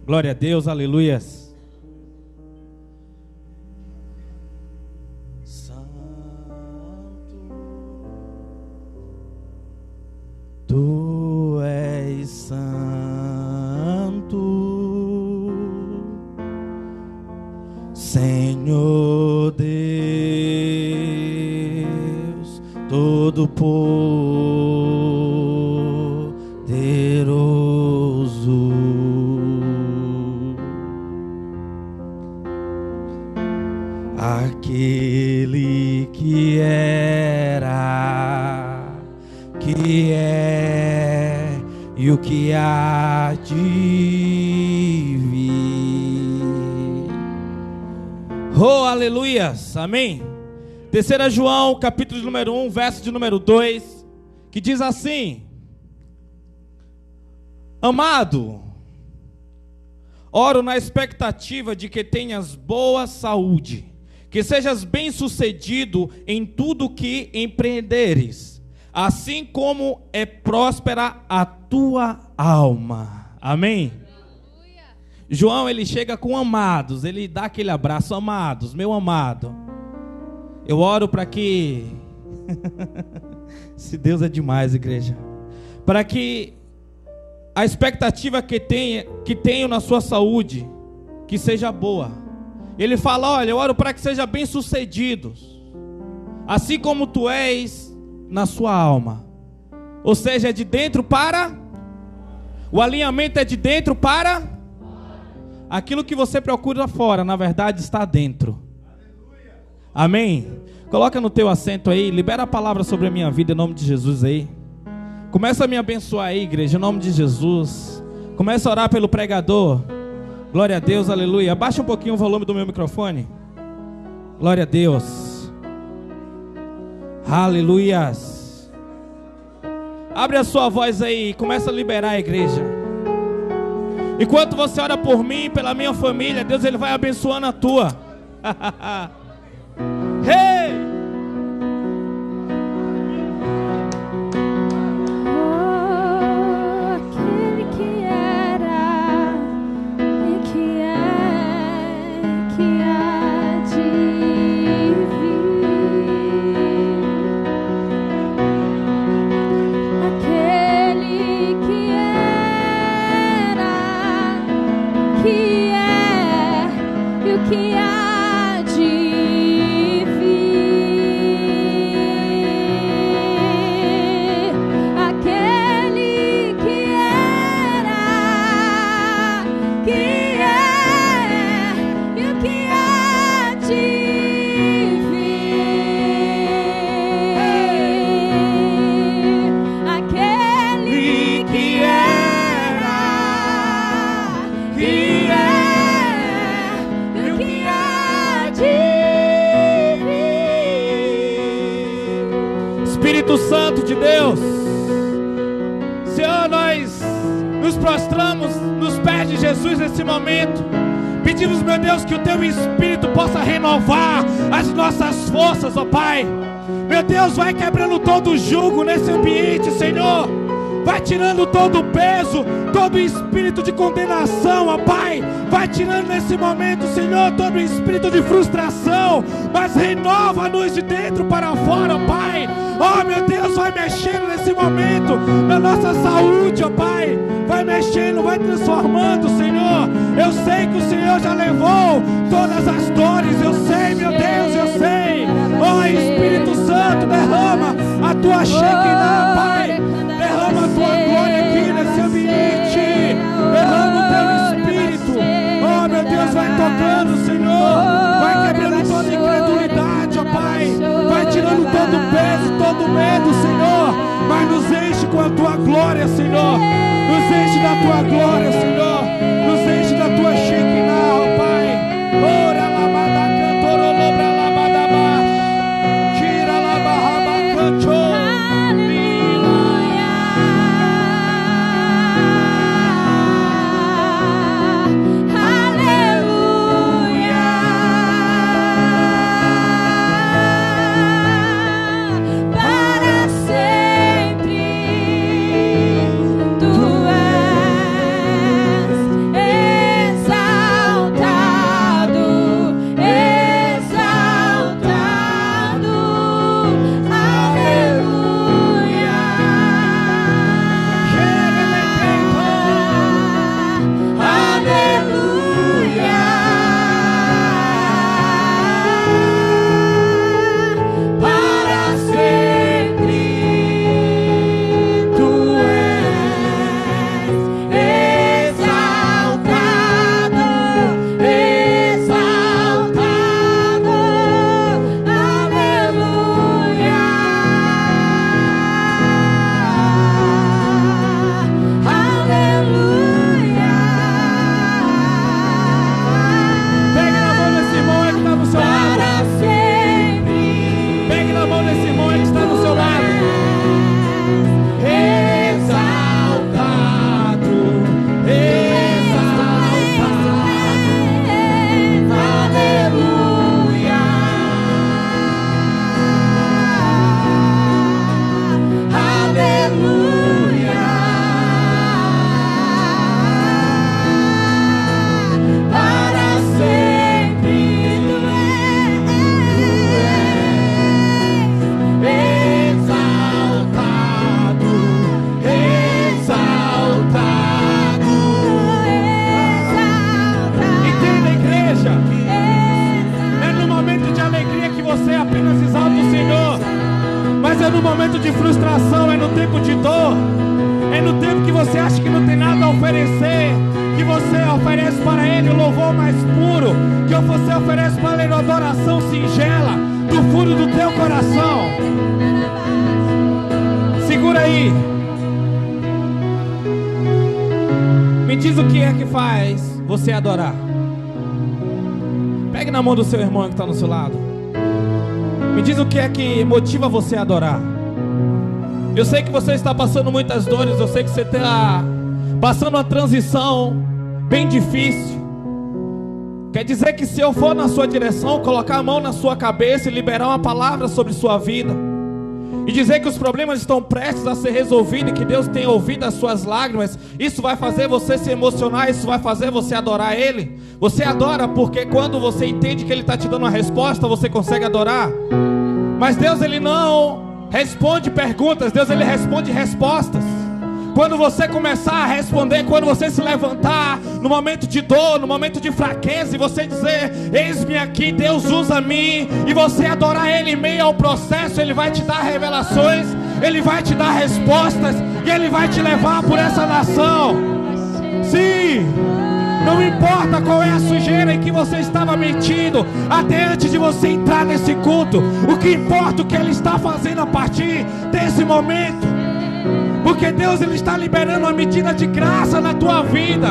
Glória a Deus, aleluias. Santo, Tu és santo, Senhor Deus Todo-Poderoso. Aquele que era, que é e o que há de vir. Oh, aleluias, amém. 3 João, capítulo de número 1, verso de número 2, que diz assim: Amado, oro na expectativa de que tenhas boa saúde, que sejas bem-sucedido em tudo que empreenderes, assim como é próspera a tua alma. Amém? Aleluia. João, ele chega com amados, ele dá aquele abraço: amados, meu amado, eu oro para que se Deus é demais, igreja, para que a expectativa que tenho na sua saúde, que seja boa. Ele fala: olha, eu oro para que seja bem-sucedidos, assim como tu és na sua alma. Ou seja, é de dentro para... O alinhamento é de dentro para... Aquilo que você procura fora, na verdade, está dentro. Amém? Coloca no teu assento aí, libera a palavra sobre a minha vida em nome de Jesus aí. Começa a me abençoar aí, igreja, em nome de Jesus. Começa a orar pelo pregador. Glória a Deus, aleluia. Abaixa um pouquinho o volume do meu microfone. Glória a Deus. Aleluias. Abre a sua voz aí e começa a liberar a igreja. Enquanto você ora por mim, pela minha família, Deus ele vai abençoando a tua. Hey! Santo de Deus, Senhor, nós nos prostramos nos pés de Jesus nesse momento. Pedimos, meu Deus, que o Teu Espírito possa renovar as nossas forças, ó Pai. Meu Deus, vai quebrando todo o jugo nesse ambiente, Senhor. Vai tirando todo o peso, todo o espírito de condenação, ó Pai. Vai tirando nesse momento, Senhor, todo o espírito de frustração. Mas renova-nos de dentro para fora, ó Pai. Oh, meu Deus, vai mexendo nesse momento na nossa saúde, ó Pai. Vai mexendo, vai transformando, Senhor. Eu sei que o Senhor já levou todas as dores. Eu sei, meu Deus, eu sei. Oh, Espírito Santo, derrama a Tua Shekinah, Pai. Derrama a Tua glória aqui nesse ambiente. Derrama o Teu Espírito. Oh, meu Deus, vai tocando, Senhor. Vai quebrando toda incredulidade, ó Pai. Vai tirando todo o peso, todo o medo, Senhor. Mas nos enche com a Tua glória, Senhor. Nos enche da Tua glória, Senhor. Nos enche da Tua Shekinah, ó Pai. Ora labada cantoro lobra labada baixo. Tira labarraba canto. Tu és momento de frustração, é no tempo de dor, é no tempo que você acha que não tem nada a oferecer, que você oferece para Ele o louvor mais puro, que você oferece para Ele a adoração singela, do fundo do teu coração. Segura aí. Me diz o que é que faz você adorar. Pegue na mão do seu irmão que está no seu lado. Me diz o que é que motiva você a adorar. Eu sei que você está passando muitas dores. Eu sei que você está passando uma transição bem difícil. Quer dizer que se eu for na sua direção, colocar a mão na sua cabeça e liberar uma palavra sobre sua vida, e dizer que os problemas estão prestes a ser resolvidos, e que Deus tem ouvido as suas lágrimas, isso vai fazer você se emocionar, isso vai fazer você adorar Ele. Você adora porque quando você entende que Ele está te dando uma resposta, você consegue adorar. Mas Deus, Ele não responde perguntas, Deus, Ele responde respostas. Quando você começar a responder, quando você se levantar no momento de dor, no momento de fraqueza, e você dizer: eis-me aqui, Deus usa-me, e você adorar Ele em meio ao processo, Ele vai te dar revelações, Ele vai te dar respostas, e Ele vai te levar por essa nação. Sim, não importa qual é a sujeira em que você estava metido até antes de você entrar nesse culto, o que importa é o que Ele está fazendo a partir desse momento. Porque Deus, Ele está liberando uma medida de graça na tua vida.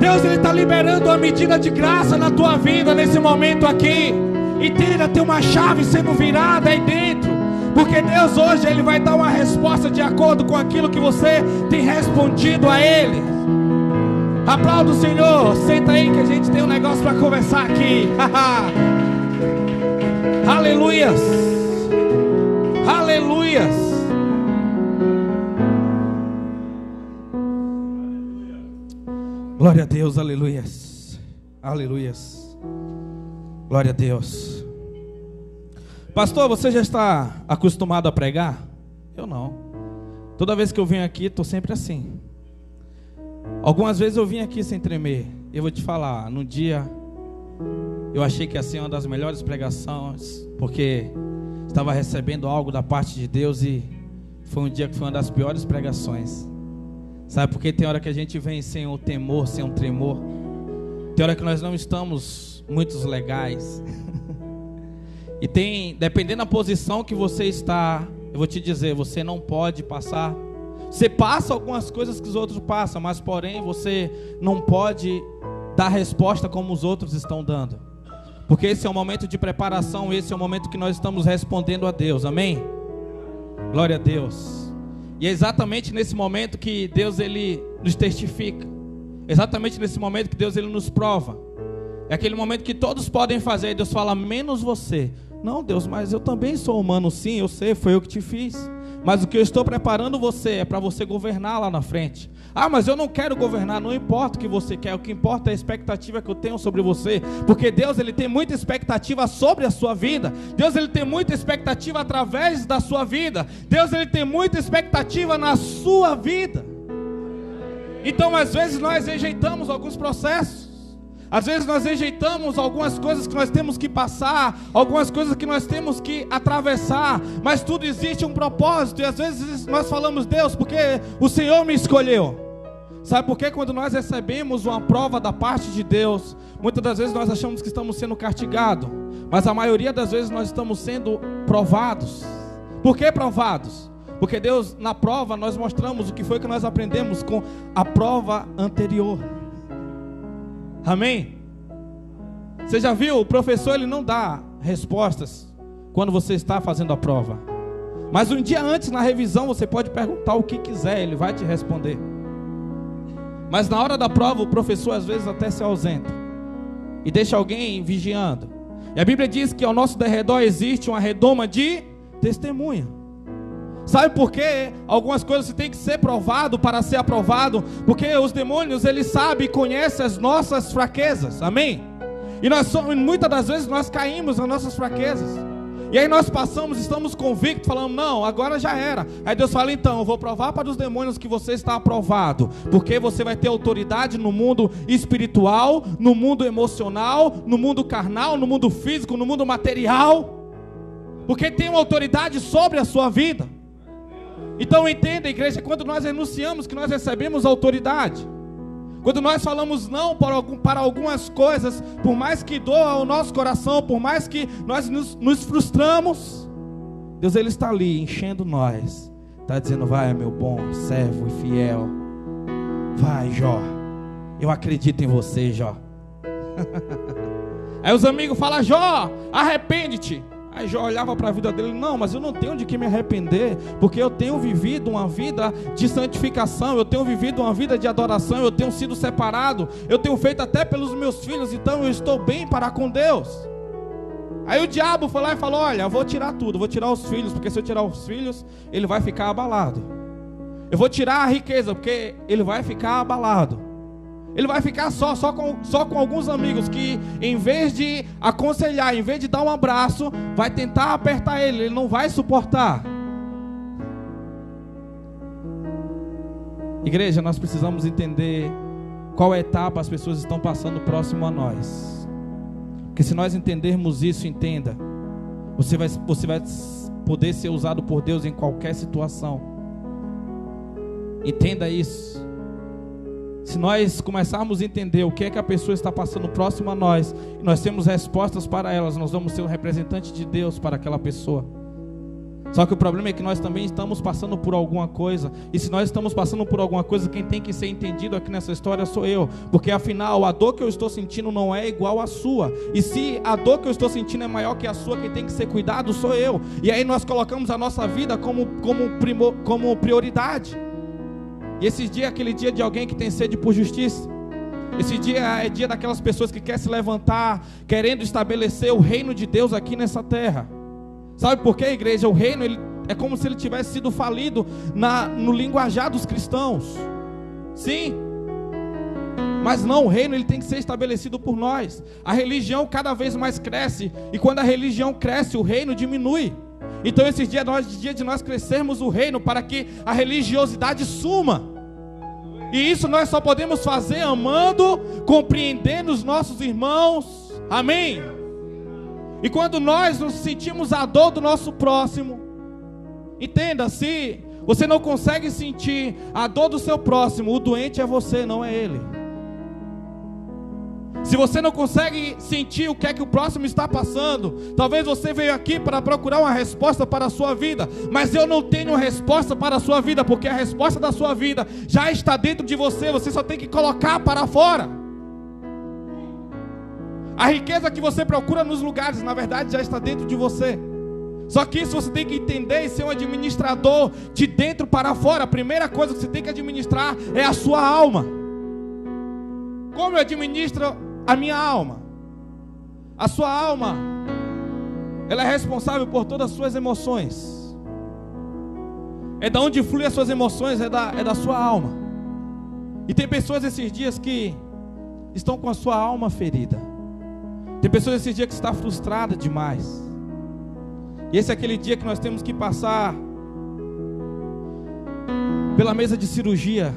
Deus, Ele está liberando uma medida de graça na tua vida nesse momento aqui. Entenda, tem uma chave sendo virada aí dentro. Porque Deus hoje, Ele vai dar uma resposta de acordo com aquilo que você tem respondido a Ele. Aplauda o Senhor. Senta aí que a gente tem um negócio para conversar aqui. Aleluias. Aleluias. Glória a Deus, aleluias, aleluias, glória a Deus. Pastor, você já está acostumado a pregar? Eu não. Toda vez que eu venho aqui, estou sempre assim. Algumas vezes eu vim aqui sem tremer. Eu vou te falar, num dia eu achei que ia ser uma das melhores pregações, porque estava recebendo algo da parte de Deus, e foi um dia que foi uma das piores pregações. Sabe, porque tem hora que a gente vem sem o temor, sem um tremor. Tem hora que nós não estamos muito legais. E tem, dependendo da posição que você está, eu vou te dizer, você não pode passar. Você passa algumas coisas que os outros passam, mas porém você não pode dar resposta como os outros estão dando. Porque esse é um momento de preparação, esse é o momento que nós estamos respondendo a Deus, amém? Glória a Deus. E é exatamente nesse momento que Deus, Ele nos testifica. Exatamente nesse momento que Deus, Ele nos prova. É aquele momento que todos podem fazer, e Deus fala: menos você. Não, Deus, mas eu também sou humano, sim, eu sei, foi eu que te fiz. Mas o que eu estou preparando você é para você governar lá na frente. Ah, mas eu não quero governar. Não importa o que você quer, o que importa é a expectativa que eu tenho sobre você. Porque Deus, Ele tem muita expectativa sobre a sua vida. Deus, Ele tem muita expectativa através da sua vida. Deus, Ele tem muita expectativa na sua vida. Então às vezes nós rejeitamos alguns processos. Às vezes nós rejeitamos algumas coisas que nós temos que passar, algumas coisas que nós temos que atravessar, mas tudo existe um propósito. E às vezes nós falamos: Deus, porque o Senhor me escolheu. Sabe por quê? Quando nós recebemos uma prova da parte de Deus, muitas das vezes nós achamos que estamos sendo castigados, mas a maioria das vezes nós estamos sendo provados. Por que provados? Porque Deus, na prova, nós mostramos o que foi que nós aprendemos com a prova anterior. Amém? Você já viu? O professor, ele não dá respostas quando você está fazendo a prova. Mas um dia antes, na revisão, você pode perguntar o que quiser, ele vai te responder. Mas na hora da prova, o professor às vezes até se ausenta e deixa alguém vigiando. E a Bíblia diz que ao nosso derredor existe uma redoma de testemunha. Sabe por quê? Algumas coisas têm que ser provado para ser aprovado. Porque os demônios, eles sabem e conhecem as nossas fraquezas. Amém? E muitas das vezes nós caímos nas nossas fraquezas. E aí nós passamos, estamos convictos, falando: não, agora já era. Aí Deus fala: então, eu vou provar para os demônios que você está aprovado. Porque você vai ter autoridade no mundo espiritual, no mundo emocional, no mundo carnal, no mundo físico, no mundo material. porque tem uma autoridade sobre a sua vida. Então entenda, igreja, quando nós renunciamos que nós recebemos autoridade, quando nós falamos não para algumas coisas, por mais que doa o nosso coração, por mais que nós nos frustramos, Deus ele está ali enchendo nós, está dizendo: vai, meu bom servo e fiel, vai, Jó, eu acredito em você, Jó. Aí os amigos falam: Jó, arrepende-te. Aí Jó olhava para a vida dele: não, mas eu não tenho de que me arrepender, porque eu tenho vivido uma vida de santificação, eu tenho vivido uma vida de adoração, eu tenho sido separado, eu tenho feito até pelos meus filhos, então eu estou bem para com Deus. Aí o diabo foi lá e falou: olha, eu vou tirar tudo, vou tirar os filhos, porque se eu tirar os filhos, ele vai ficar abalado. Eu vou tirar a riqueza, porque ele vai ficar abalado. Ele vai ficar só com alguns amigos que, em vez de aconselhar, em vez de dar um abraço, vai tentar apertar ele não vai suportar. Igreja, nós precisamos entender qual etapa as pessoas estão passando próximo a nós. Porque se nós entendermos isso, entenda, você vai poder ser usado por Deus em qualquer situação. Entenda isso. Se nós começarmos a entender o que é que a pessoa está passando próximo a nós, e nós temos respostas para elas, nós vamos ser o representante de Deus para aquela pessoa. Só que o problema é que nós também estamos passando por alguma coisa, e se nós estamos passando por alguma coisa, quem tem que ser entendido aqui nessa história sou eu, porque afinal a dor que eu estou sentindo não é igual à sua, e se a dor que eu estou sentindo é maior que a sua, quem tem que ser cuidado sou eu. E aí nós colocamos a nossa vida como prioridade. E esse dia é aquele dia de alguém que tem sede por justiça. Esse dia é dia daquelas pessoas que querem se levantar, querendo estabelecer o reino de Deus aqui nessa terra. Sabe por quê, igreja? O reino é como se ele tivesse sido falido no linguajar dos cristãos. Sim, mas não, o reino ele tem que ser estabelecido por nós. A religião cada vez mais cresce, e quando a religião cresce, o reino diminui. Então esse dia é dia de nós crescermos o reino, para que a religiosidade suma. E isso nós só podemos fazer amando, compreendendo os nossos irmãos. Amém? E quando nós nos sentimos a dor do nosso próximo, entenda, se você não consegue sentir a dor do seu próximo, o doente é você, não é ele. Se você não consegue sentir o que é que o próximo está passando, talvez você veio aqui para procurar uma resposta para a sua vida, mas eu não tenho resposta para a sua vida, porque a resposta da sua vida já está dentro de você, você só tem que colocar para fora. A riqueza que você procura nos lugares, na verdade já está dentro de você. Só que isso você tem que entender e ser um administrador de dentro para fora. A primeira coisa que você tem que administrar é a sua alma. Como eu administro a minha alma? A sua alma, ela é responsável por todas as suas emoções. É da onde flui as suas emoções, é da sua alma. E tem pessoas esses dias que estão com a sua alma ferida. Tem pessoas esses dias que estão frustradas demais. E esse é aquele dia que nós temos que passar pela mesa de cirurgia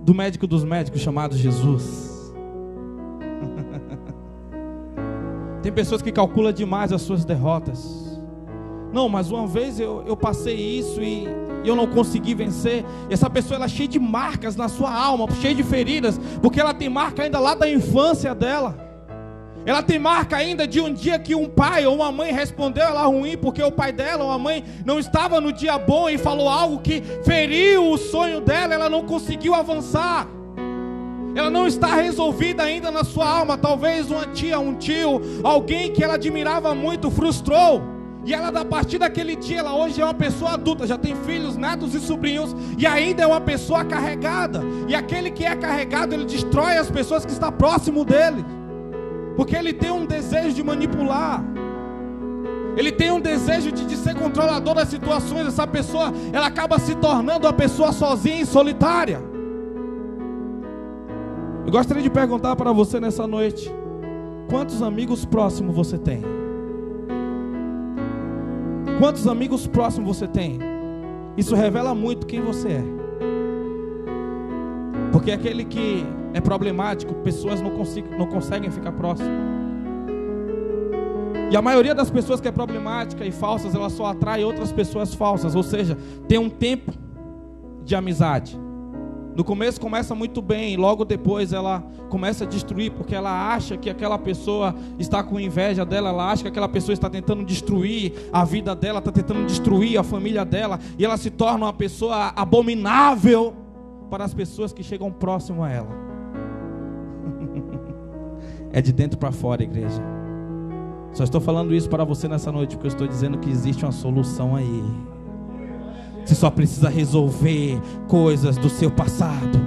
do médico dos médicos chamado Jesus. Tem pessoas que calculam demais as suas derrotas. Não, mas uma vez eu passei isso e eu não consegui vencer. E essa pessoa ela é cheia de marcas na sua alma, cheia de feridas, porque ela tem marca ainda lá da infância dela. Ela tem marca ainda de um dia que um pai ou uma mãe respondeu ela ruim, porque o pai dela ou a mãe não estava no dia bom e falou algo que feriu o sonho dela, ela não conseguiu avançar. Ela não está resolvida ainda na sua alma. Talvez uma tia, um tio, alguém que ela admirava muito, frustrou. E ela, a partir daquele dia, ela hoje é uma pessoa adulta, já tem filhos, netos e sobrinhos, e ainda é uma pessoa carregada. E aquele que é carregado, ele destrói as pessoas que estão próximo dele, porque ele tem um desejo de manipular. Ele tem um desejo de ser controlador das situações. Essa pessoa, ela acaba se tornando uma pessoa sozinha e solitária. Eu gostaria de perguntar para você nessa noite: quantos amigos próximos você tem? Quantos amigos próximos você tem? Isso revela muito quem você é. Porque aquele que é problemático, pessoas não conseguem ficar próximo. E a maioria das pessoas que é problemática e falsas, ela só atrai outras pessoas falsas. Ou seja, tem um tempo de amizade. No começo começa muito bem, logo depois ela começa a destruir, porque ela acha que aquela pessoa está com inveja dela, ela acha que aquela pessoa está tentando destruir a vida dela, está tentando destruir a família dela, e ela se torna uma pessoa abominável para as pessoas que chegam próximo a ela. É de dentro para fora, igreja. Só estou falando isso para você nessa noite, porque eu estou dizendo que existe uma solução aí. Você só precisa resolver coisas do seu passado.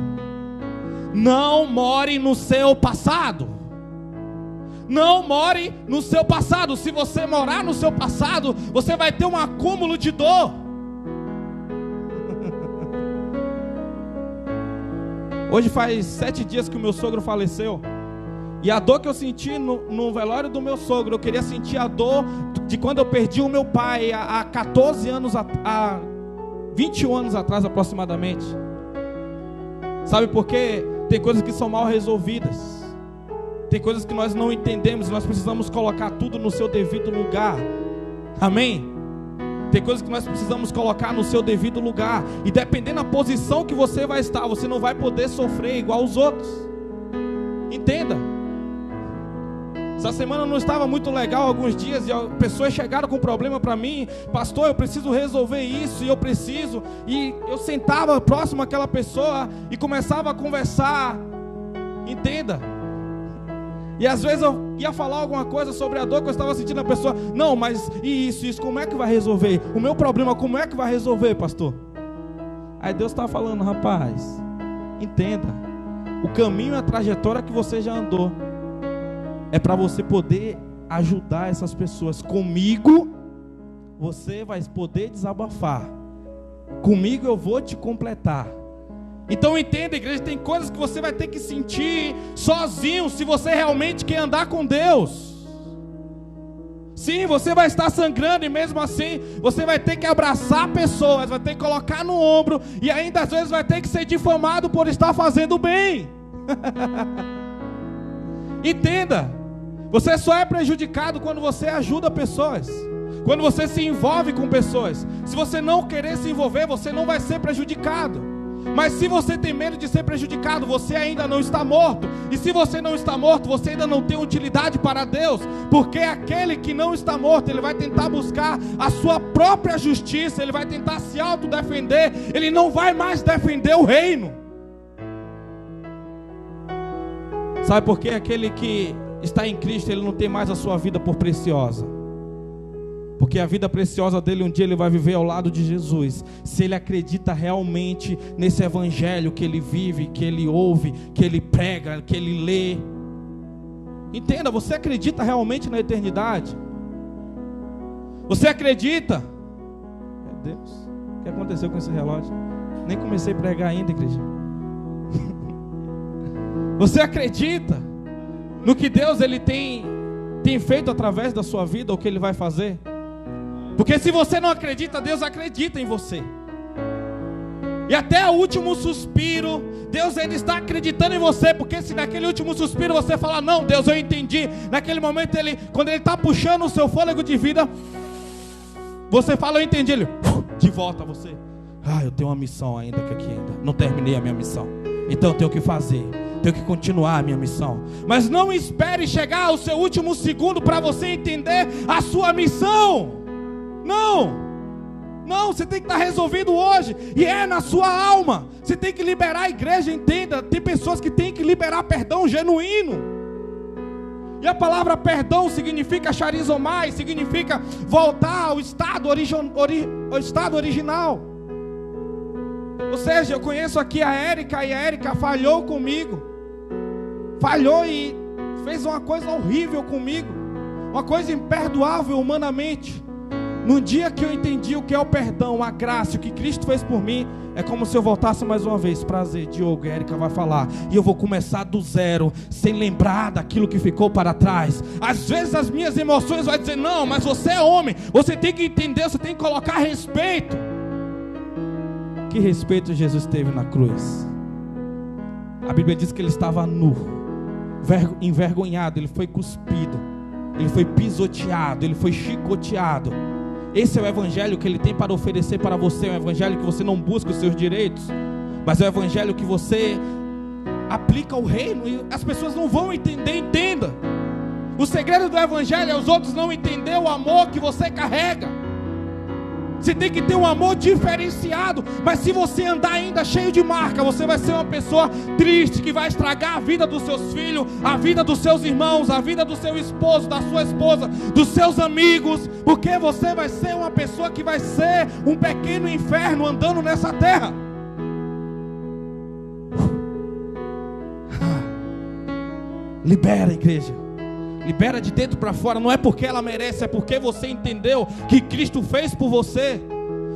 Não more no seu passado. Não more no seu passado. Se você morar no seu passado, você vai ter um acúmulo de dor. Hoje faz 7 dias que o meu sogro faleceu. E a dor que eu senti no velório do meu sogro, eu queria sentir a dor de quando eu perdi o meu pai há 14 anos, há 21 anos atrás aproximadamente. Sabe por quê? Tem coisas que são mal resolvidas. Tem coisas que nós não entendemos. Nós precisamos colocar tudo no seu devido lugar. Amém? Tem coisas que nós precisamos colocar no seu devido lugar. E dependendo da posição que você vai estar, você não vai poder sofrer igual os outros. Entenda. Essa semana não estava muito legal alguns dias, e pessoas chegaram com problema para mim. Pastor, eu preciso resolver isso, e eu preciso. E eu sentava próximo àquela pessoa e começava a conversar. Entenda. E às vezes eu ia falar alguma coisa sobre a dor que eu estava sentindo na pessoa. Não, mas isso, como é que vai resolver? O meu problema, como é que vai resolver, pastor? Aí Deus estava falando, rapaz, entenda. O caminho e a trajetória que você já andou é para você poder ajudar essas pessoas. Comigo, você vai poder desabafar. Comigo eu vou te completar. Então entenda, igreja, tem coisas que você vai ter que sentir sozinho, se você realmente quer andar com Deus. Sim, você vai estar sangrando, e mesmo assim, você vai ter que abraçar pessoas, vai ter que colocar no ombro, e ainda às vezes vai ter que ser difamado por estar fazendo bem. Entenda. Você só é prejudicado quando você ajuda pessoas, quando você se envolve com pessoas. Se você não querer se envolver, você não vai ser prejudicado. Mas se você tem medo de ser prejudicado, você ainda não está morto. E se você não está morto, você ainda não tem utilidade para Deus. Porque aquele que não está morto, ele vai tentar buscar a sua própria justiça, ele vai tentar se autodefender, ele não vai mais defender o reino. Sabe por quê? Aquele que está em Cristo, ele não tem mais a sua vida por preciosa. Porque a vida preciosa dele, um dia ele vai viver ao lado de Jesus. Se ele acredita realmente nesse evangelho que ele vive, que ele ouve, que ele prega, que ele lê. Entenda, você acredita realmente na eternidade? Você acredita? Meu Deus, o que aconteceu com esse relógio? Nem comecei a pregar ainda, igreja. Você acredita no que Deus ele tem feito através da sua vida, ou que ele vai fazer? Porque se você não acredita, Deus acredita em você. E até o último suspiro, Deus ele está acreditando em você. Porque se naquele último suspiro você falar, não, Deus, eu entendi. Naquele momento, quando ele está puxando o seu fôlego de vida, você fala, eu entendi. Ele, de volta a você. Eu tenho uma missão ainda, que aqui ainda não terminei a minha missão. Então eu tenho que fazer. Tenho que continuar a minha missão. Mas não espere chegar ao seu último segundo para você entender a sua missão. Não, você tem que estar resolvido hoje. E é na sua alma. Você tem que liberar a igreja, entenda. Tem pessoas que têm que liberar perdão genuíno. E a palavra perdão significa charizomai, significa voltar ao estado original. Ou seja, eu conheço aqui a Érica, e a Érica falhou comigo. Falhou e fez uma coisa horrível comigo. Uma coisa imperdoável humanamente. No dia que eu entendi o que é o perdão, a graça, o que Cristo fez por mim, é como se eu voltasse mais uma vez. Prazer, Diogo, Érica vai falar. E eu vou começar do zero, sem lembrar daquilo que ficou para trás. Às vezes as minhas emoções vão dizer, não, mas você é homem. Você tem que entender, você tem que colocar respeito. Que respeito Jesus teve na cruz? A Bíblia diz que ele estava nu, envergonhado, ele foi cuspido. ele foi pisoteado, ele foi chicoteado. Esse é o evangelho que ele tem para oferecer para você. É um evangelho que você não busca os seus direitos, mas é o evangelho que você aplica o reino e as pessoas não vão entender. Entenda, o segredo do evangelho é os outros não entender o amor que você carrega. Você tem que ter um amor diferenciado. Mas se você andar ainda cheio de marca, você vai ser uma pessoa triste, que vai estragar a vida dos seus filhos, a vida dos seus irmãos, a vida do seu esposo, da sua esposa, dos seus amigos. Porque você vai ser uma pessoa que vai ser um pequeno inferno andando nessa terra. Libera, igreja. Libera de dentro para fora. Não é porque ela merece, é porque você entendeu que Cristo fez por você.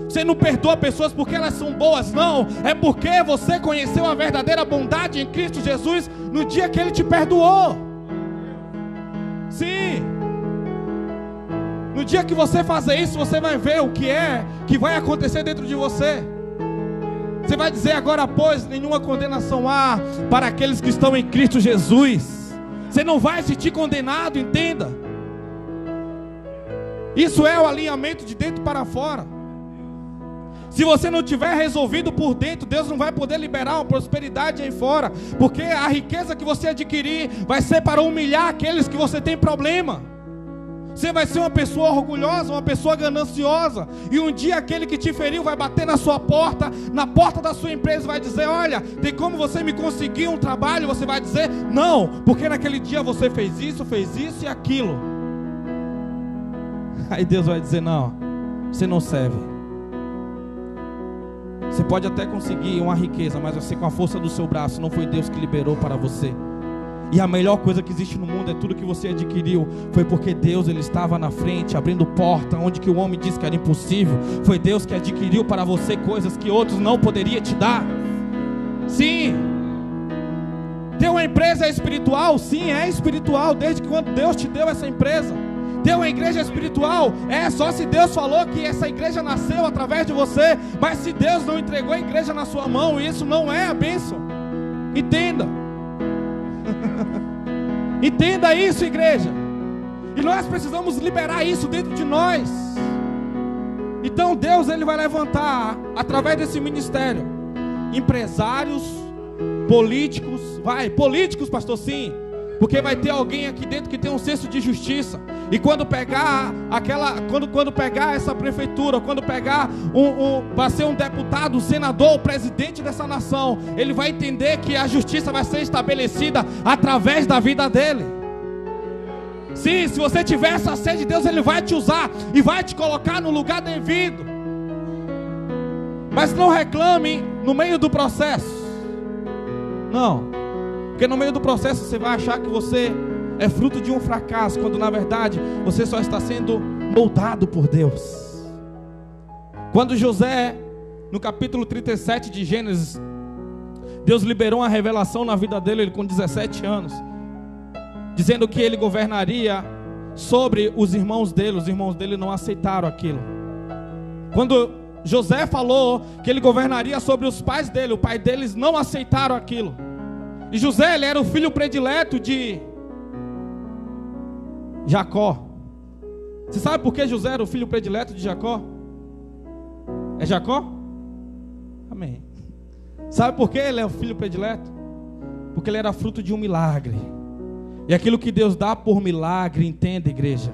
Você não perdoa pessoas porque elas são boas, não. É porque você conheceu a verdadeira bondade em Cristo Jesus no dia que Ele te perdoou. Sim. No dia que você fazer isso, você vai ver o que é que vai acontecer dentro de você. Você vai dizer agora, pois, nenhuma condenação há para aqueles que estão em Cristo Jesus. Você não vai se sentir condenado, entenda. Isso é o alinhamento de dentro para fora. Se você não tiver resolvido por dentro, Deus não vai poder liberar uma prosperidade aí fora. Porque a riqueza que você adquirir vai ser para humilhar aqueles que você tem problema. Você vai ser uma pessoa orgulhosa, uma pessoa gananciosa. E um dia aquele que te feriu vai bater na sua porta, na porta da sua empresa, vai dizer, olha, tem como você me conseguir um trabalho? Você vai dizer, não, porque naquele dia você fez isso e aquilo. Aí Deus vai dizer, não, você não serve. Você pode até conseguir uma riqueza, mas você com a força do seu braço, não foi Deus que liberou para você. E a melhor coisa que existe no mundo é tudo que você adquiriu. Foi porque Deus, Ele estava na frente, abrindo porta onde que o homem disse que era impossível. Foi Deus que adquiriu para você coisas que outros não poderiam te dar. Sim. Ter uma empresa é espiritual? Sim, é espiritual. Desde que quando Deus te deu essa empresa. Ter uma igreja espiritual? É só se Deus falou que essa igreja nasceu através de você. Mas se Deus não entregou a igreja na sua mão, isso não é a bênção. Entenda. Entenda isso, igreja. E nós precisamos liberar isso dentro de nós. Então Deus, Ele vai levantar através desse ministério empresários, políticos. Políticos, pastor, sim. Porque vai ter alguém aqui dentro que tem um senso de justiça. E quando pegar quando pegar essa prefeitura, quando pegar para ser um deputado, um senador, o presidente dessa nação, ele vai entender que a justiça vai ser estabelecida através da vida dele. Sim, se você tiver essa sede de Deus, Ele vai te usar e vai te colocar no lugar devido. Mas não reclame no meio do processo. Não. Porque no meio do processo você vai achar que você é fruto de um fracasso, quando na verdade você só está sendo moldado por Deus. Quando José, no capítulo 37 de Gênesis, Deus liberou uma revelação na vida dele, ele com 17 anos, dizendo que ele governaria sobre os irmãos dele não aceitaram aquilo. Quando José falou que ele governaria sobre os pais dele, o pai deles não aceitaram aquilo. E José, ele era o filho predileto de Jacó. Você sabe por que José era o filho predileto de Jacó? É Jacó? Amém. Sabe por que ele é o filho predileto? Porque ele era fruto de um milagre. E aquilo que Deus dá por milagre, entenda, igreja,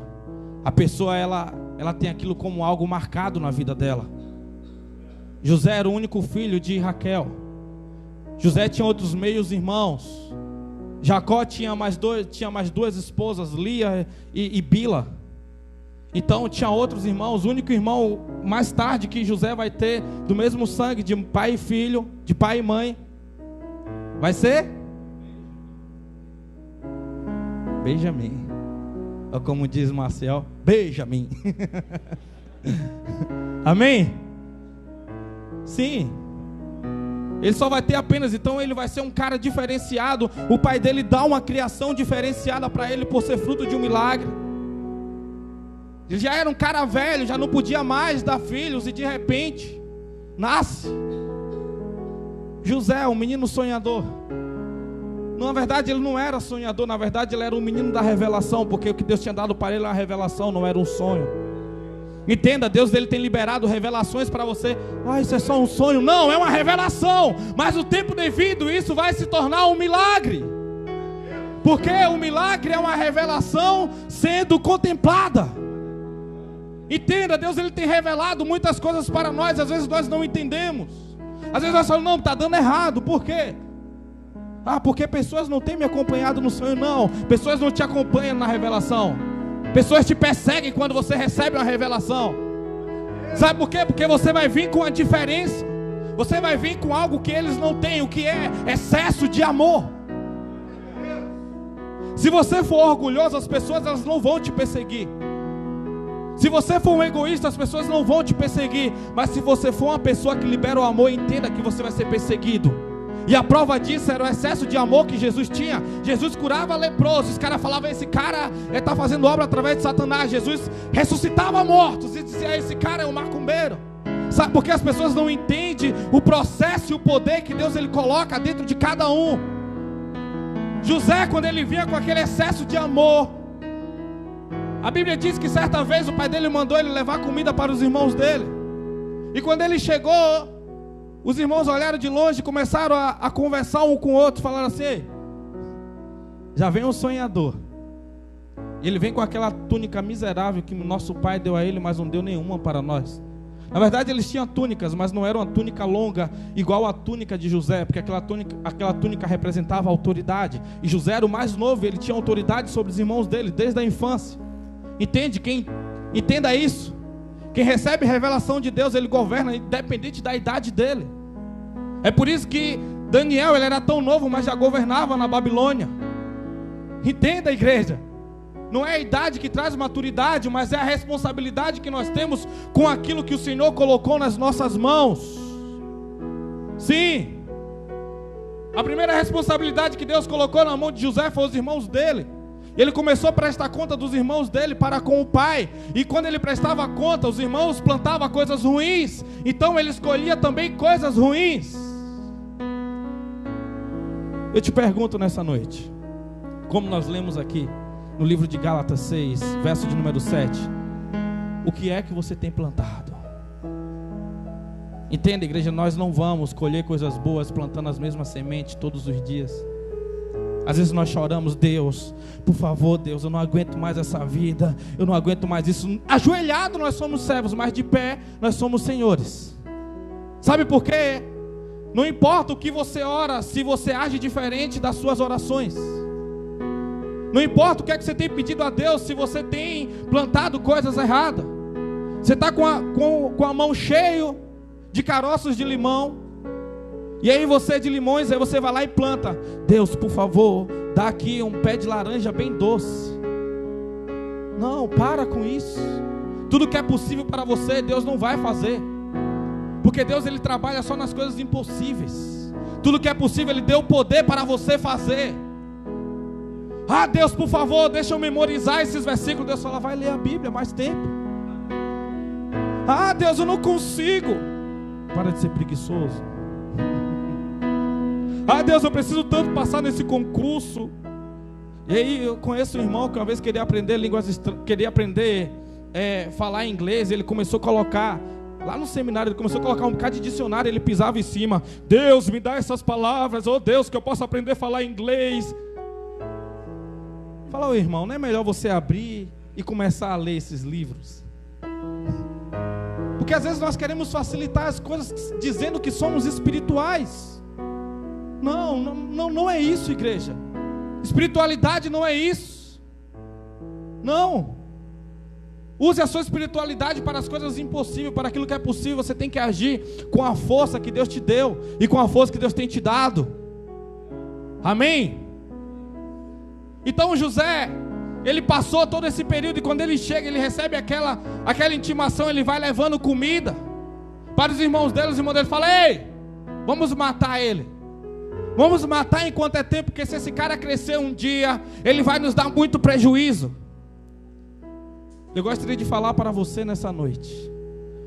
a pessoa ela tem aquilo como algo marcado na vida dela. José era o único filho de Raquel. José tinha outros meios irmãos. Jacó tinha mais duas esposas, Lia e Bila. Então tinha outros irmãos. O único irmão mais tarde que José vai ter do mesmo sangue, de pai e filho, de pai e mãe, vai ser Benjamim. Ou como diz Marcel, Benjamim. Amém? Sim. Ele só vai ter apenas, então ele vai ser um cara diferenciado. O pai dele dá uma criação diferenciada para ele por ser fruto de um milagre. Ele já era um cara velho, já não podia mais dar filhos e de repente nasce José, um menino sonhador. Na verdade ele não era sonhador, na verdade ele era um menino da revelação, porque o que Deus tinha dado para ele era uma revelação, não era um sonho. Entenda, Deus ele tem liberado revelações para você. Isso é só um sonho. Não, é uma revelação. Mas no tempo devido isso vai se tornar um milagre. Porque o milagre é uma revelação sendo contemplada. Entenda, Deus ele tem revelado muitas coisas para nós. Às vezes nós não entendemos. Às vezes nós falamos, não, está dando errado. Por quê? Porque pessoas não têm me acompanhado no sonho. Não, pessoas não te acompanham na revelação. Pessoas te perseguem quando você recebe uma revelação. Sabe por quê? Porque você vai vir com a diferença. Você vai vir com algo que eles não têm, o que é excesso de amor. Se você for orgulhoso, as pessoas elas não vão te perseguir. Se você for um egoísta, as pessoas não vão te perseguir. Mas se você for uma pessoa que libera o amor, entenda que você vai ser perseguido. E a prova disso era o excesso de amor que Jesus tinha. Jesus curava leprosos. Os caras falavam, esse cara está fazendo obra através de Satanás. Jesus ressuscitava mortos e dizia, esse cara é um macumbeiro. Sabe por que as pessoas não entendem o processo e o poder que Deus ele coloca dentro de cada um? José, quando ele vinha com aquele excesso de amor, a Bíblia diz que certa vez o pai dele mandou ele levar comida para os irmãos dele. E quando ele chegou, os irmãos olharam de longe e começaram a conversar um com o outro. Falaram assim, já vem um sonhador. E ele vem com aquela túnica miserável que nosso pai deu a ele, mas não deu nenhuma para nós. Na verdade eles tinham túnicas, mas não era uma túnica longa igual a túnica de José, porque aquela túnica representava a autoridade. E José era o mais novo, ele tinha autoridade sobre os irmãos dele desde a infância. Entenda isso. Quem recebe revelação de Deus, ele governa independente da idade dele. É por isso que Daniel, ele era tão novo, mas já governava na Babilônia. Entenda, igreja. Não é a idade que traz maturidade, mas é a responsabilidade que nós temos com aquilo que o Senhor colocou nas nossas mãos. Sim. A primeira responsabilidade que Deus colocou na mão de José foi os irmãos dele. Ele começou a prestar conta dos irmãos dele para com o pai. E quando ele prestava conta, os irmãos plantavam coisas ruins. Então ele escolhia também coisas ruins. Eu te pergunto nessa noite, como nós lemos aqui no livro de Gálatas 6, verso de número 7, o que é que você tem plantado? Entenda, igreja, nós não vamos colher coisas boas plantando as mesmas sementes todos os dias. Às vezes nós choramos, Deus, por favor, Deus, eu não aguento mais essa vida, eu não aguento mais isso. Ajoelhado nós somos servos, mas de pé nós somos senhores. Sabe por quê? Não importa o que você ora, se você age diferente das suas orações. Não importa o que é que você tem pedido a Deus, se você tem plantado coisas erradas. Você está com a mão cheia de caroços de limão. E aí você de limões, aí você vai lá e planta. Deus, por favor, dá aqui um pé de laranja bem doce. Não, para com isso. Tudo que é possível para você, Deus não vai fazer. Porque Deus ele trabalha só nas coisas impossíveis. Tudo que é possível, Ele deu o poder para você fazer. Deus, por favor, deixa eu memorizar esses versículos. Deus fala, vai ler a Bíblia mais tempo. Deus, eu não consigo. Para de ser preguiçoso. Deus, eu preciso tanto passar nesse concurso. E aí eu conheço um irmão que uma vez queria aprender falar inglês. Ele começou a colocar, lá no seminário, ele começou a colocar um bocado de dicionário. Ele pisava em cima. Deus, me dá essas palavras. Oh Deus, que eu possa aprender a falar inglês. Fala, irmão, não é melhor você abrir e começar a ler esses livros? Porque às vezes nós queremos facilitar as coisas dizendo que somos espirituais. Não é isso, igreja. Espiritualidade não é isso. Não. Use a sua espiritualidade para as coisas impossíveis, para aquilo que é possível. Você tem que agir com a força que Deus te deu e com a força que Deus tem te dado. Amém? Então José, ele passou todo esse período e quando ele chega, ele recebe aquela intimação, ele vai levando comida para os irmãos dele. Os irmãos dele falam, ei, vamos matar ele. Vamos matar enquanto é tempo, porque se esse cara crescer um dia, ele vai nos dar muito prejuízo. Eu gostaria de falar para você nessa noite,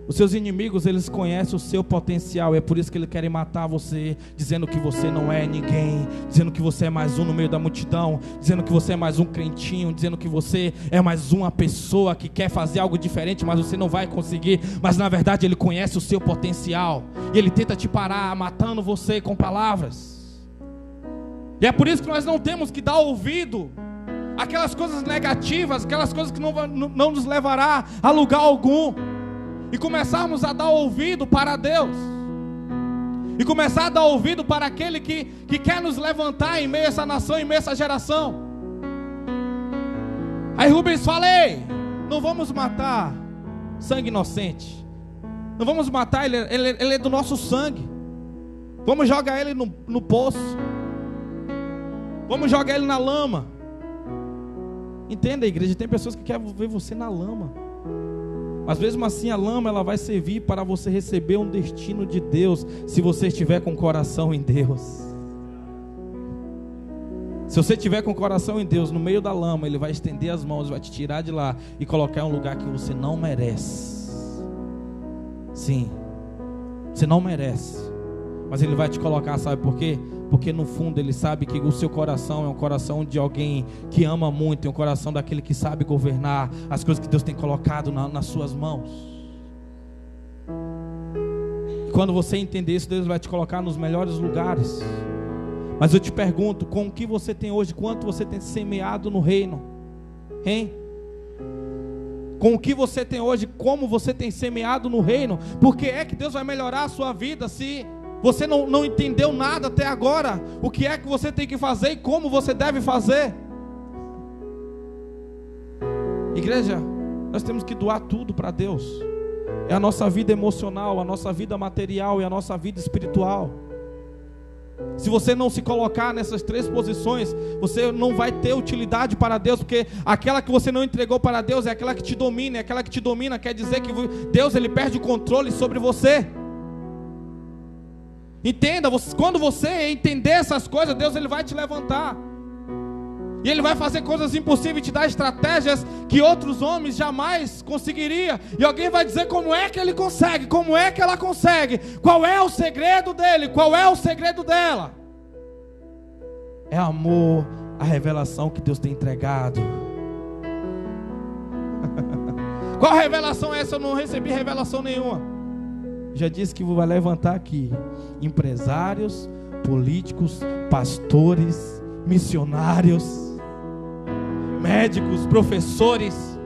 Os seus inimigos, eles conhecem o seu potencial. É por isso que eles querem matar você, dizendo que você não é ninguém, dizendo que você é mais um no meio da multidão, dizendo que você é mais um crentinho, dizendo que você é mais uma pessoa que quer fazer algo diferente, mas você não vai conseguir. Mas na verdade ele conhece o seu potencial, e ele tenta te parar, matando você com palavras. E é por isso que nós não temos que dar ouvido àquelas coisas negativas, aquelas coisas que não nos levará a lugar algum, e começarmos a dar ouvido para Deus, e começar a dar ouvido para aquele que quer nos levantar em meio a essa nação, em meio a essa geração. Aí Rubens fala: ei, não vamos matar sangue inocente, não vamos matar, ele é do nosso sangue, vamos jogar ele no poço, vamos jogar ele na lama. Entenda, igreja, tem pessoas que querem ver você na lama, mas mesmo assim a lama, ela vai servir para você receber um destino de Deus, se você estiver com o coração em Deus. Se você estiver com o coração em Deus, no meio da lama, Ele vai estender as mãos, vai te tirar de lá e colocar em um lugar que você não merece. Sim, você não merece, mas Ele vai te colocar, sabe por quê? Porque no fundo Ele sabe que o seu coração é um coração de alguém que ama muito, é um coração daquele que sabe governar as coisas que Deus tem colocado nas suas mãos. E quando você entender isso, Deus vai te colocar nos melhores lugares. Mas eu te pergunto, com o que você tem hoje, quanto você tem semeado no reino? Hein? Com o que você tem hoje, como você tem semeado no reino? Porque é que Deus vai melhorar a sua vida se você não entendeu nada até agora, o que é que você tem que fazer e como você deve fazer. Igreja, nós temos que doar tudo para Deus. É a nossa vida emocional, a nossa vida material e a nossa vida espiritual. Se você não se colocar nessas três posições, você não vai ter utilidade para Deus, porque aquela que você não entregou para Deus é aquela que te domina, e aquela que te domina quer dizer que Deus, Ele perde o controle sobre você. Entenda, quando você entender essas coisas, Deus, Ele vai te levantar, e Ele vai fazer coisas impossíveis, te dar estratégias que outros homens jamais conseguiriam. E alguém vai dizer: como é que ele consegue? Como é que ela consegue? Qual é o segredo dele? Qual é o segredo dela? É amor, a revelação que Deus tem entregado. Qual revelação é essa? Eu não recebi revelação nenhuma. Já disse que vai levantar aqui empresários, políticos, pastores, missionários, médicos, professores.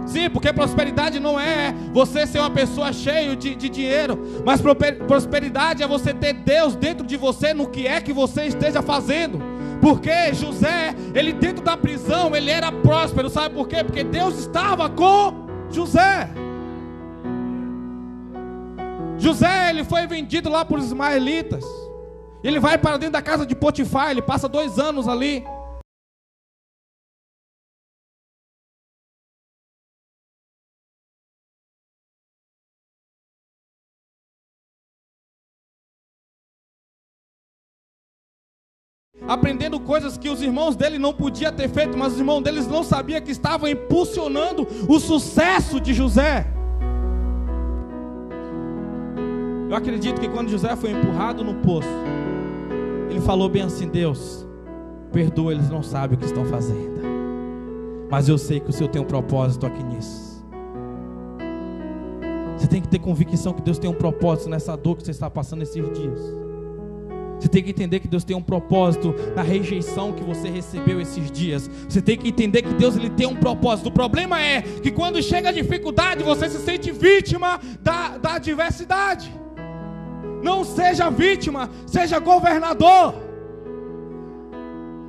Sim, porque prosperidade não é você ser uma pessoa cheia de dinheiro, mas prosperidade é você ter Deus dentro de você, no que é que você esteja fazendo. Porque José, ele dentro da prisão, ele era próspero, sabe por quê? Porque Deus estava com José. José, ele foi vendido lá por ismaelitas, ele vai para dentro da casa de Potifar, ele passa 2 anos ali. Aprendendo coisas que os irmãos dele não podiam ter feito, mas os irmãos deles não sabiam que estavam impulsionando o sucesso de José. Eu acredito que quando José foi empurrado no poço, ele falou bem assim: Deus, perdoa, eles não sabem o que estão fazendo, mas eu sei que o Senhor tem um propósito aqui nisso. Você tem que ter convicção que Deus tem um propósito nessa dor que você está passando esses dias. Você tem que entender que Deus tem um propósito na rejeição que você recebeu esses dias. Você tem que entender que Deus, Ele tem um propósito. O problema é que quando chega a dificuldade, você se sente vítima da adversidade. Não seja vítima, seja governador.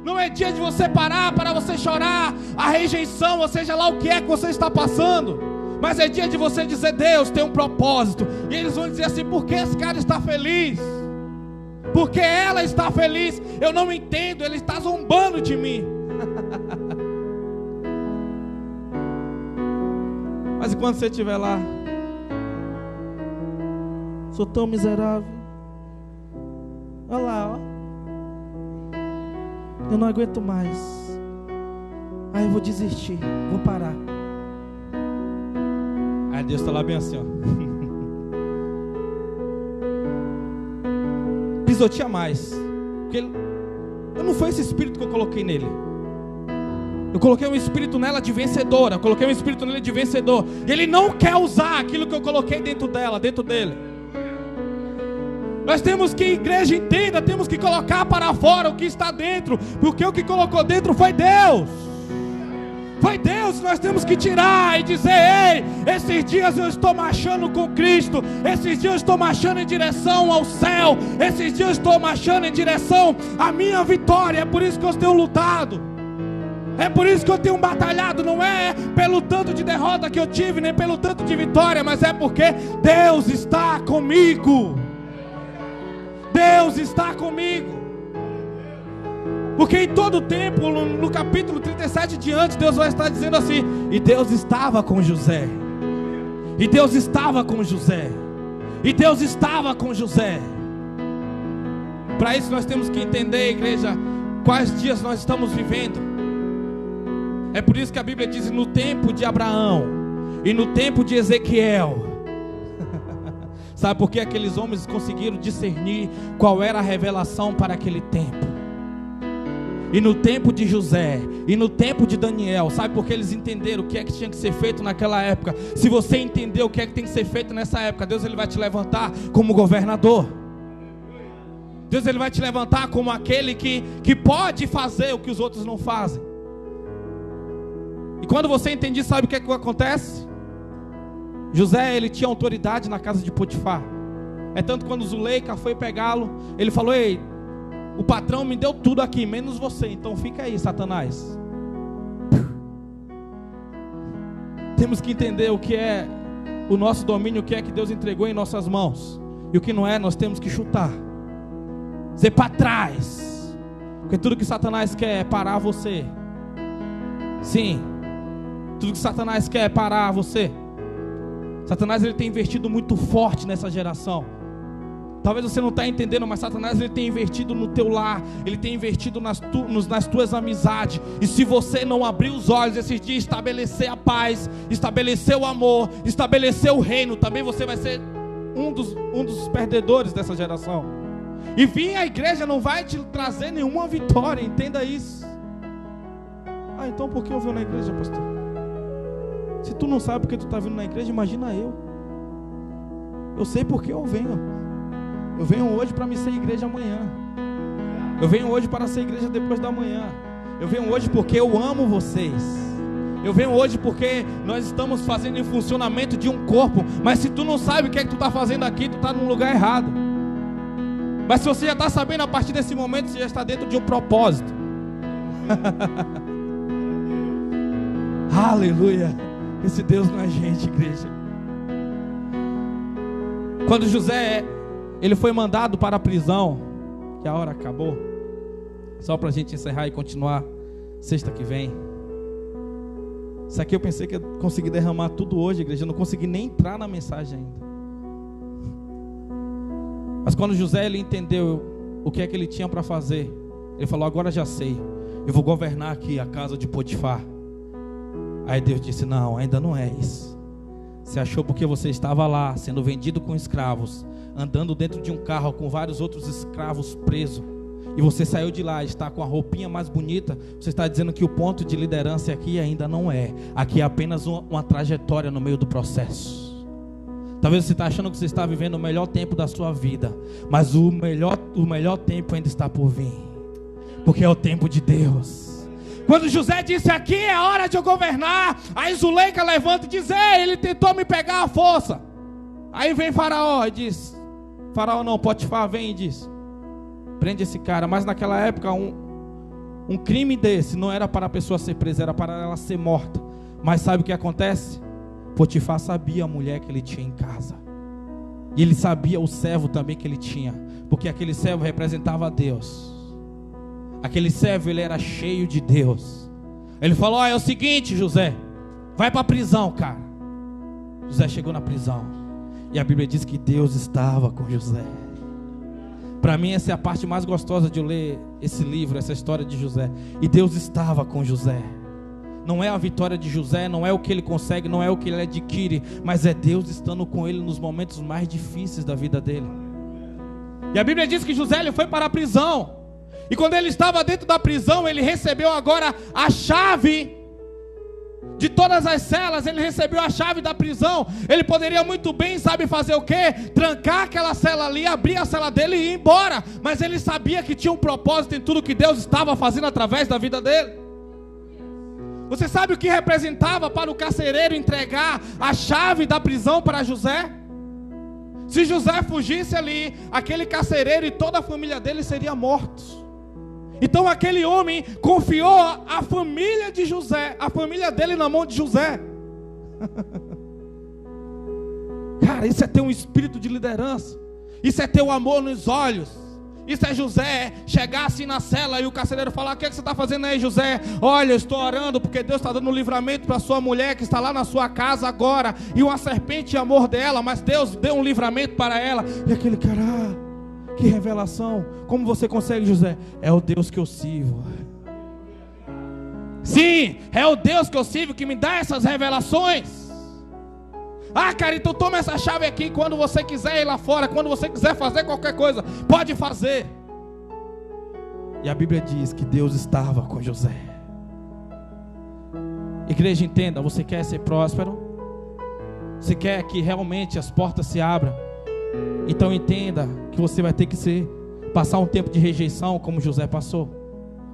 Não é dia de você parar para você chorar a rejeição, ou seja lá o que é que você está passando, mas é dia de você dizer: Deus tem um propósito. E eles vão dizer assim: por que esse cara está feliz? Por que ela está feliz? Eu não entendo, ele está zombando de mim. Mas enquanto você estiver lá, sou tão miserável, olha lá, ó, eu não aguento mais, aí eu vou desistir, vou parar. Aí Deus está lá bem assim, ó. eu tinha mais. Porque não foi esse espírito que eu coloquei nele. Eu coloquei um espírito nela de vencedora. Eu coloquei um espírito nele de vencedor. E ele não quer usar aquilo que eu coloquei dentro dela, dentro dele. Nós temos que, igreja, entenda, temos que colocar para fora o que está dentro. Porque o que colocou dentro foi Deus. Foi Deus, nós temos que tirar e dizer: ei, esses dias eu estou marchando com Cristo, esses dias eu estou marchando em direção ao céu, esses dias eu estou marchando em direção à minha vitória. É por isso que eu tenho lutado, é por isso que eu tenho batalhado. Não é pelo tanto de derrota que eu tive, nem pelo tanto de vitória, mas é porque Deus está comigo. Deus está comigo. Porque em todo tempo, no capítulo 37 diante, Deus vai estar dizendo assim: e Deus estava com José, e Deus estava com José, e Deus estava com José. Para isso nós temos que entender, igreja, quais dias nós estamos vivendo. É por isso que a Bíblia diz: no tempo de Abraão e no tempo de Ezequiel. Sabe por que aqueles homens conseguiram discernir qual era a revelação para aquele tempo? E no tempo de José, e no tempo de Daniel, sabe por que eles entenderam o que é que tinha que ser feito naquela época? Se você entender o que é que tem que ser feito nessa época, Deus ele vai te levantar como governador. Deus ele vai te levantar como aquele que pode fazer o que os outros não fazem. E quando você entende, sabe o que é que acontece? José, ele tinha autoridade na casa de Potifar. É tanto que quando Zuleika foi pegá-lo, ele falou: ei, o patrão me deu tudo aqui, menos você, então fica aí, Satanás. Temos que entender o que é o nosso domínio, o que é que Deus entregou em nossas mãos, e o que não é, nós temos que chutar, dizer para trás. Porque tudo que Satanás quer é parar você. Sim, tudo que Satanás quer é parar você. Satanás ele tem investido muito forte nessa geração. Talvez você não está entendendo, mas Satanás ele tem investido no teu lar, ele tem investido nas tuas amizades. E se você não abrir os olhos esses dias, estabelecer a paz, estabelecer o amor, estabelecer o reino, também você vai ser um dos perdedores dessa geração. E vir à igreja não vai te trazer nenhuma vitória, entenda isso. Ah, então por que eu venho na igreja, pastor? Se tu não sabe porque tu está vindo na igreja, imagina eu. Eu sei porque eu venho. Eu venho hoje para me ser igreja amanhã. Eu venho hoje para ser igreja depois da manhã. Eu venho hoje porque eu amo vocês. Eu venho hoje porque nós estamos fazendo em funcionamento de um corpo. Mas se tu não sabe o que é que tu está fazendo aqui, tu está num lugar errado. Mas se você já está sabendo, a partir desse momento você já está dentro de um propósito. Aleluia. Esse Deus não é gente, igreja. Quando José ele foi mandado para a prisão, que a hora acabou, só para a gente encerrar e continuar sexta que vem. Isso aqui eu pensei que eu consegui derramar tudo hoje, igreja. Eu não consegui nem entrar na mensagem ainda. Mas quando José ele entendeu o que é que ele tinha para fazer, ele falou: agora já sei, eu vou governar aqui a casa de Potifar. Aí Deus disse: não, ainda não é isso. Você achou porque você estava lá, sendo vendido com escravos, andando dentro de um carro com vários outros escravos presos, e você saiu de lá, está com a roupinha mais bonita, você está dizendo que o ponto de liderança aqui ainda não é. Aqui é apenas uma trajetória no meio do processo. Talvez você está achando que você está vivendo o melhor tempo da sua vida, mas o melhor tempo ainda está por vir, porque é o tempo de Deus. Quando José disse: aqui é a hora de eu governar, aí Zuleika levanta e diz: ei, ele tentou me pegar à força. Aí vem Faraó e diz: Faraó não, Potifar vem e diz: prende esse cara. Mas naquela época um crime desse não era para a pessoa ser presa, era para ela ser morta. Mas sabe o que acontece? Potifar sabia a mulher que ele tinha em casa, e ele sabia o servo também que ele tinha, porque aquele servo representava a Deus. Aquele servo ele era cheio de Deus. Ele falou: é o seguinte, José, vai para a prisão, cara. José chegou na prisão, e a Bíblia diz que Deus estava com José. Para mim essa é a parte mais gostosa de eu ler esse livro, essa história de José. E Deus estava com José. Não é a vitória de José, não é o que ele consegue, não é o que ele adquire, mas é Deus estando com ele nos momentos mais difíceis da vida dele. E a Bíblia diz que José ele foi para a prisão. E quando ele estava dentro da prisão, ele recebeu agora a chave de todas as celas. Ele recebeu a chave da prisão. Ele poderia muito bem, sabe fazer o quê? Trancar aquela cela ali, abrir a cela dele e ir embora. Mas ele sabia que tinha um propósito em tudo que Deus estava fazendo através da vida dele. Você sabe o que representava para o carcereiro entregar a chave da prisão para José? Se José fugisse ali, aquele carcereiro e toda a família dele seriam mortos. Então aquele homem confiou a família de José, a família dele na mão de José. Cara, isso é ter um espírito de liderança. Isso é ter o amor nos olhos. Isso é José chegar assim na cela e o carcereiro falar: o que é que você está fazendo aí, José? Olha, eu estou orando porque Deus está dando um livramento para a sua mulher que está lá na sua casa agora, e uma serpente ia morder ela, mas Deus deu um livramento para ela. E aquele cara, que revelação. Como você consegue, José? É o Deus que eu sirvo. Sim, é o Deus que eu sirvo que me dá essas revelações. Ah, cara, então toma essa chave aqui. Quando você quiser ir lá fora, quando você quiser fazer qualquer coisa, pode fazer. E a Bíblia diz que Deus estava com José. Igreja, entenda, você quer ser próspero? Você quer que realmente as portas se abram? Então entenda que você vai ter que passar um tempo de rejeição, como José passou.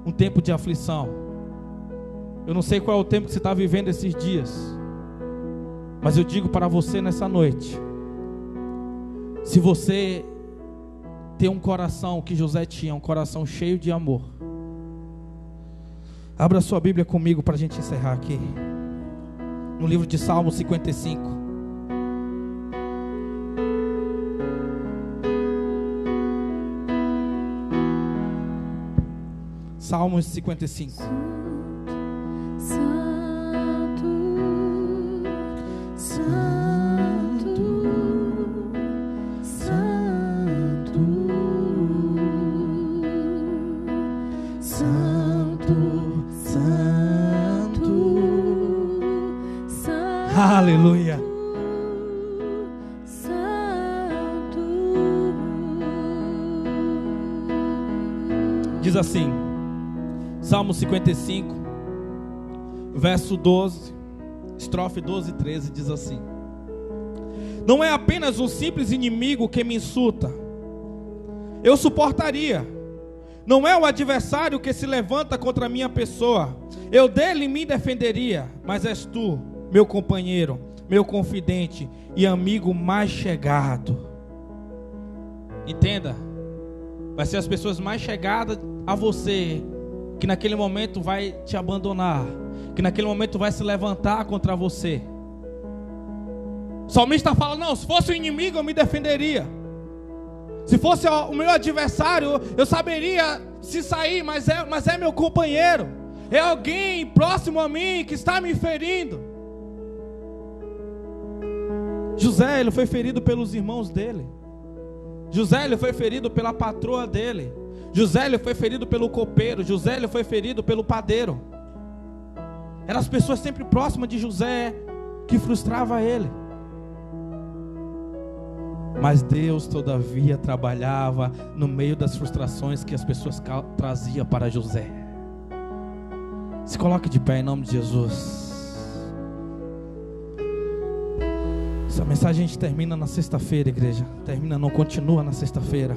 Um tempo de aflição. Eu não sei qual é o tempo que você está vivendo esses dias, mas eu digo para você nessa noite: se você tem um coração que José tinha, um coração cheio de amor, abra sua Bíblia comigo para a gente encerrar aqui, no livro de Salmo 55. Salmos 55. Aleluia. Diz assim, Salmo 55, verso 12, estrofe 12 e 13, diz assim: não é apenas um simples inimigo que me insulta, eu suportaria. Não é o adversário que se levanta contra a minha pessoa, eu dele me defenderia. Mas és tu, meu companheiro, meu confidente e amigo mais chegado. Entenda, vai ser as pessoas mais chegadas a você que naquele momento vai te abandonar, que naquele momento vai se levantar contra você. O salmista fala: não, se fosse o inimigo eu me defenderia, se fosse o meu adversário eu saberia se sair, mas é meu companheiro, é alguém próximo a mim que está me ferindo. José, ele foi ferido pelos irmãos dele. José, ele foi ferido pela patroa dele. José, ele foi ferido pelo copeiro. José, ele foi ferido pelo padeiro. Eram as pessoas sempre próximas de José que frustrava ele. Mas Deus todavia trabalhava no meio das frustrações que as pessoas traziam para José. Se coloque de pé em nome de Jesus. Essa mensagem a gente termina na sexta-feira, igreja. Termina, não continua na sexta-feira.